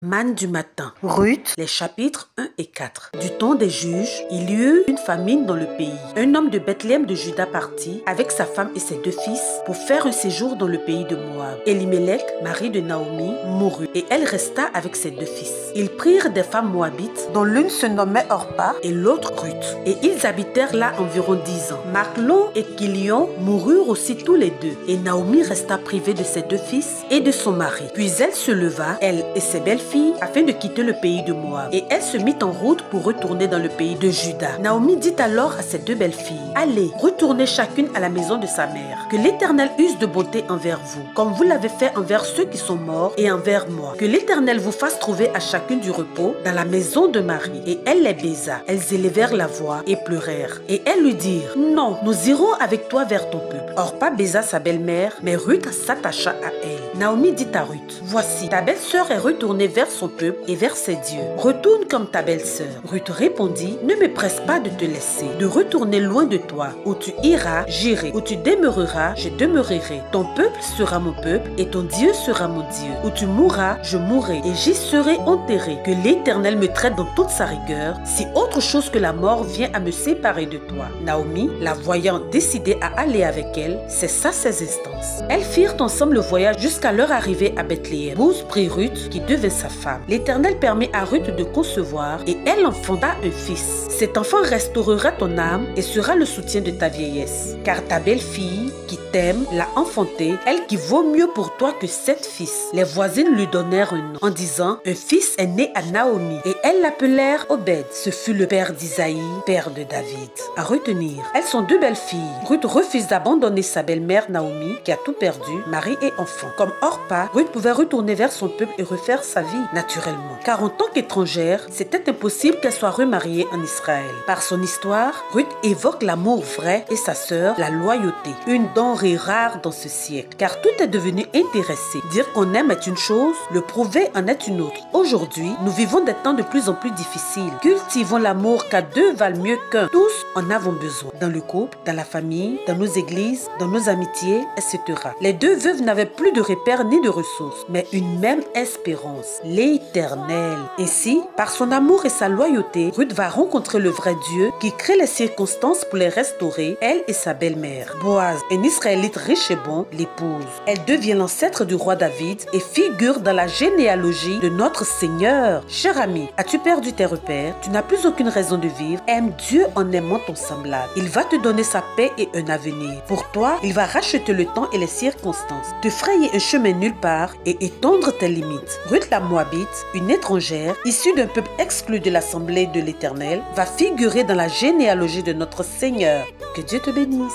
Manne du matin. Ruth, les chapitres 1 et 4. Du temps des juges, il y eut une famine dans le pays. Un homme de Bethléem de Juda partit avec sa femme et ses 2 fils pour faire un séjour dans le pays de Moab. Elimelech, mari de Naomi, mourut et elle resta avec ses 2 fils. Ils prirent des femmes moabites dont l'une se nommait Orpa et l'autre Ruth. Et ils habitèrent là environ 10 ans. Machlon et Kilion moururent aussi tous les 2 et Naomi resta privée de ses 2 fils et de son mari. Puis elle se leva, elle et ses belles-filles, afin de quitter le pays de Moab. Et elle se mit en route pour retourner dans le pays de Juda. Naomi dit alors à ses 2 belles-filles, « Allez, retournez chacune à la maison de sa mère. Que l'Éternel use de bonté envers vous, comme vous l'avez fait envers ceux qui sont morts et envers moi. Que l'Éternel vous fasse trouver à chacune du repos dans la maison de Marie. » Et elle les baisa. Elles élevèrent la voix et pleurèrent. Et elles lui dirent, « Non, nous irons avec toi vers ton peuple. » Orpa baisa sa belle-mère, mais Ruth s'attacha à elle. Naomi dit à Ruth, « Voici, ta belle-sœur est retournée vers son peuple et vers ses dieux. Retourne comme ta belle-sœur. » Ruth répondit, « Ne me presse pas de te laisser, de retourner loin de toi. Où tu iras, j'irai. Où tu demeureras, je demeurerai. Ton peuple sera mon peuple et ton Dieu sera mon Dieu. Où tu mourras, je mourrai et j'y serai enterré. Que l'Éternel me traite dans toute sa rigueur, si autre chose que la mort vient à me séparer de toi. » Naomi, la voyant décidée à aller avec elle, cessa ses instances. Elles firent ensemble le voyage jusqu'à leur arrivée à Bethléem. Bouz prit Ruth, qui devint sa femme. L'Éternel permit à Ruth de concevoir et elle enfanta un fils. Cet enfant restaurera ton âme et sera le soutien de ta vieillesse. Car ta belle-fille, qui t'aime, l'a enfanté, elle qui vaut mieux pour toi que 7 fils. Les voisines lui donnèrent un nom en disant, un fils est né à Naomi. Et elles l'appelèrent Obed. Ce fut le père d'Isaïe, père de David. À retenir, elles sont 2 belles-filles. Ruth refuse d'abandonner sa belle-mère Naomi, qui a tout perdu, mari et enfant. Comme Orpa, Ruth pouvait retourner vers son peuple et refaire sa vie naturellement. Car en tant qu'étrangère, c'était impossible qu'elle soit remariée en Israël. Par son histoire, Ruth évoque l'amour vrai et sa sœur, la loyauté. Une denrée rare dans ce siècle. Car tout est devenu intéressé. Dire qu'on aime est une chose, le prouver en est une autre. Aujourd'hui, nous vivons des temps de plus en plus difficiles. Cultivons l'amour car 2 valent mieux qu'un. Tous en avons besoin. Dans le couple, dans la famille, dans nos églises, dans nos amitiés, etc. Les 2 veuves n'avaient plus de repères ni de ressources, mais une même espérance, l'Éternel. Ainsi, par son amour et sa loyauté, Ruth va rencontrer le vrai Dieu qui crée les circonstances pour les restaurer, elle et sa belle-mère. Boaz, un Israélite riche et bon, l'épouse. Elle devient l'ancêtre du roi David et figure dans la généalogie de notre Seigneur. Cher ami, as-tu perdu tes repères? Tu n'as plus aucune raison de vivre. Aime Dieu en aimant ton semblable. Il va te donner sa paix et un avenir. Pour toi, il va racheter le temps et les circonstances, te frayer un chemin nulle part et étendre tes limites. Ruth la Moabite, une étrangère, issue d'un peuple exclu de l'assemblée de l'Éternel, va figurer dans la généalogie de notre Seigneur. Que Dieu te bénisse.